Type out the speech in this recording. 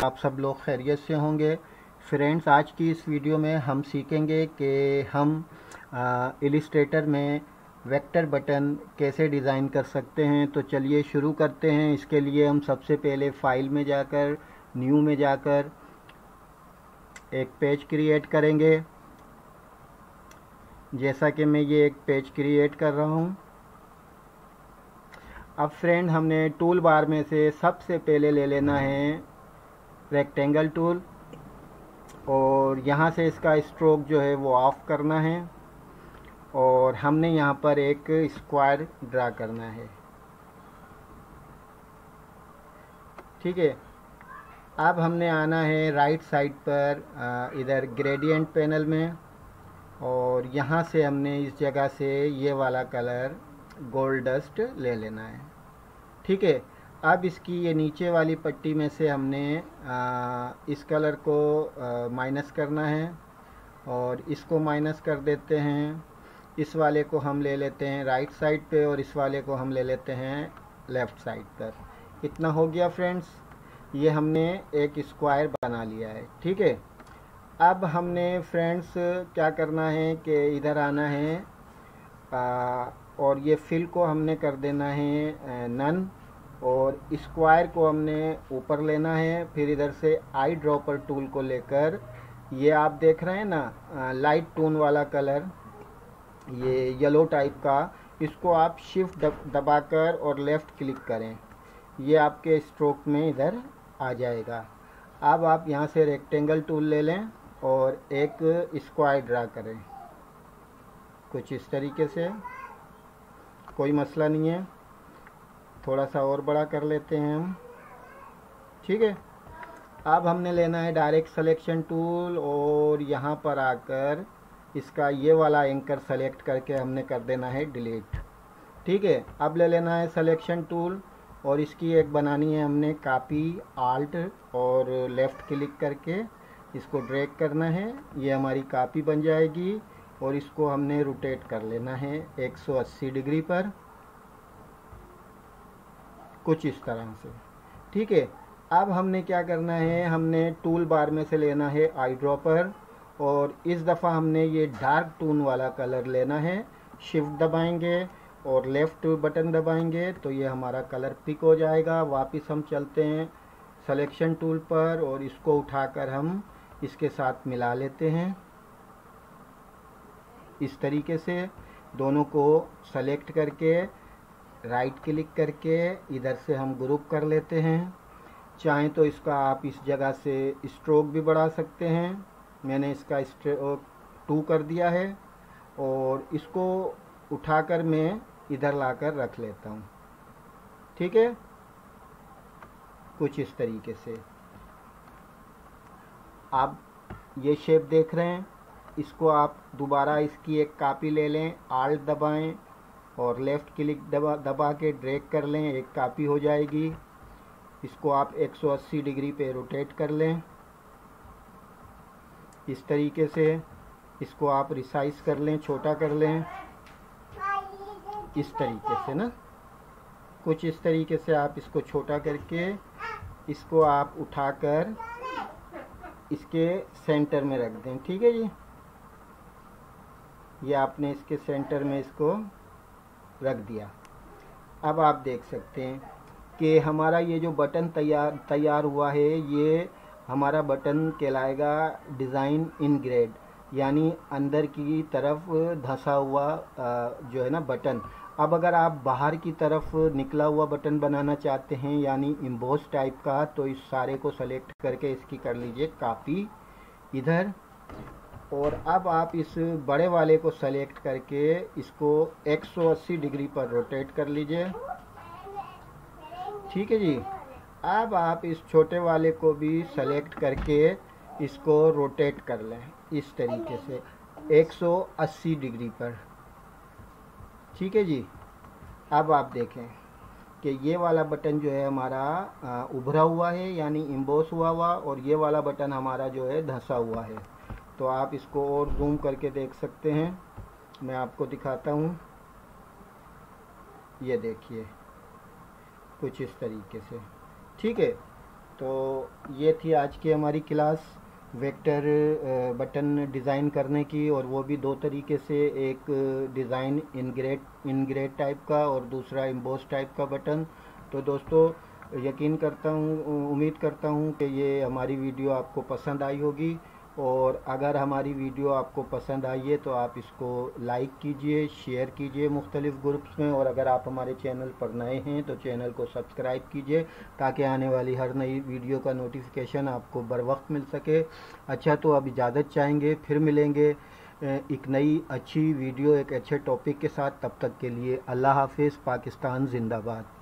आप सब लोग खैरियत से होंगे। फ्रेंड्स, आज की इस वीडियो में हम सीखेंगे कि हम इलिस्ट्रेटर में वेक्टर बटन कैसे डिज़ाइन कर सकते हैं। तो चलिए शुरू करते हैं। इसके लिए हम सबसे पहले फाइल में जाकर न्यू में जाकर एक पेज क्रिएट करेंगे। जैसा कि मैं ये एक पेज क्रिएट कर रहा हूँ। अब फ्रेंड, हमने टूल बार में से सबसे पहले ले लेना है रेक्टेंगल टूल और यहाँ से इसका स्ट्रोक जो है वो ऑफ करना है और हमने यहाँ पर एक स्क्वायर ड्रा करना है। ठीक है। अब हमने आना है राइट साइड पर इधर ग्रेडियंट पैनल में और यहाँ से हमने इस जगह से ये वाला कलर गोल्ड डस्ट ले लेना है। ठीक है। अब इसकी ये नीचे वाली पट्टी में से हमने इस कलर को माइनस करना है और इसको माइनस कर देते हैं। इस वाले को हम ले लेते हैं राइट साइड पे और इस वाले को हम ले लेते हैं लेफ़्ट साइड पर। इतना हो गया फ्रेंड्स। ये हमने एक स्क्वायर बना लिया है। ठीक है। अब हमने फ्रेंड्स क्या करना है कि इधर आना है और ये फिल को हमने कर देना है नन और स्क्वायर को हमने ऊपर लेना है। फिर इधर से आई ड्रॉपर टूल को लेकर ये आप देख रहे हैं ना लाइट टोन वाला कलर, ये येलो टाइप का, इसको आप शिफ्ट दबाकर और लेफ़्ट क्लिक करें, ये आपके स्ट्रोक में इधर आ जाएगा। अब आप यहाँ से रेक्टेंगल टूल ले लें और एक स्क्वायर ड्रा करें कुछ इस तरीके से। कोई मसला नहीं है, थोड़ा सा और बड़ा कर लेते हैं हम। ठीक है। अब हमने लेना है डायरेक्ट सिलेक्शन टूल और यहाँ पर आकर इसका ये वाला एंकर सेलेक्ट करके हमने कर देना है डिलीट। ठीक है। अब ले लेना है सिलेक्शन टूल और इसकी एक बनानी है हमने कॉपी, आल्ट और लेफ़्ट क्लिक करके इसको ड्रैग करना है। ये हमारी कॉपी बन जाएगी और इसको हमने रोटेट कर लेना है 180 डिग्री पर, कुछ इस तरह से। ठीक है। अब हमने क्या करना है, हमने टूल बार में से लेना है आई ड्रॉपर और इस दफ़ा हमने ये डार्क टोन वाला कलर लेना है। शिफ्ट दबाएंगे और लेफ़्ट बटन दबाएंगे तो ये हमारा कलर पिक हो जाएगा। वापस हम चलते हैं सिलेक्शन टूल पर और इसको उठाकर हम इसके साथ मिला लेते हैं। इस तरीके से दोनों को सेलेक्ट करके राइट क्लिक करके इधर से हम ग्रुप कर लेते हैं। चाहें तो इसका आप इस जगह से स्ट्रोक भी बढ़ा सकते हैं। मैंने इसका स्ट्रोक 2 कर दिया है और इसको उठाकर मैं इधर लाकर रख लेता हूँ। ठीक है। कुछ इस तरीके से आप ये शेप देख रहे हैं। इसको आप दोबारा इसकी एक कॉपी ले लें, आल्ट दबाएं और लेफ़्ट क्लिक दबा के ड्रैग कर लें, एक कॉपी हो जाएगी। इसको आप 180 डिग्री पे रोटेट कर लें इस तरीके से। इसको आप रिसाइज कर लें, छोटा कर लें इस तरीके से ना, कुछ इस तरीके से आप इसको छोटा करके इसको आप उठाकर इसके सेंटर में रख दें। ठीक है जी। ये आपने इसके सेंटर में इसको रख दिया। अब आप देख सकते हैं कि हमारा ये जो बटन तैयार हुआ है, ये हमारा बटन कहलाएगा डिज़ाइन इन ग्रेड, यानी अंदर की तरफ धंसा हुआ जो है ना बटन। अब अगर आप बाहर की तरफ निकला हुआ बटन बनाना चाहते हैं यानी एम्बोस टाइप का, तो इस सारे को सेलेक्ट करके इसकी कर लीजिए कॉपी इधर और अब आप इस बड़े वाले को सेलेक्ट करके इसको 180 डिग्री पर रोटेट कर लीजिए। ठीक है जी। अब आप इस छोटे वाले को भी सेलेक्ट करके इसको रोटेट कर लें इस तरीके से 180 डिग्री पर। ठीक है जी। अब आप देखें कि ये वाला बटन जो है हमारा उभरा हुआ है यानी एम्बोस हुआ और ये वाला बटन हमारा जो है धंसा हुआ है। तो आप इसको और जूम करके देख सकते हैं। मैं आपको दिखाता हूँ। ये देखिए कुछ इस तरीके से। ठीक है। तो ये थी आज की हमारी क्लास वेक्टर बटन डिज़ाइन करने की, और वो भी दो तरीके से, एक डिज़ाइन इनग्रेड टाइप का और दूसरा एम्बोस टाइप का बटन। तो दोस्तों यकीन करता हूँ, उम्मीद करता हूँ कि ये हमारी वीडियो आपको पसंद आई होगी, और अगर हमारी वीडियो आपको पसंद आई है तो आप इसको लाइक कीजिए, शेयर कीजिए मुख्तलिफ़ ग्रुप्स में, और अगर आप हमारे चैनल पर नए हैं तो चैनल को सब्सक्राइब कीजिए ताकि आने वाली हर नई वीडियो का नोटिफिकेशन आपको बर वक्त मिल सके। अच्छा, तो अब इजाज़त चाहेंगे, फिर मिलेंगे एक नई अच्छी वीडियो एक अच्छे टॉपिक के साथ। तब तक के लिए अल्लाह हाफिज़। पाकिस्तान जिंदाबाद।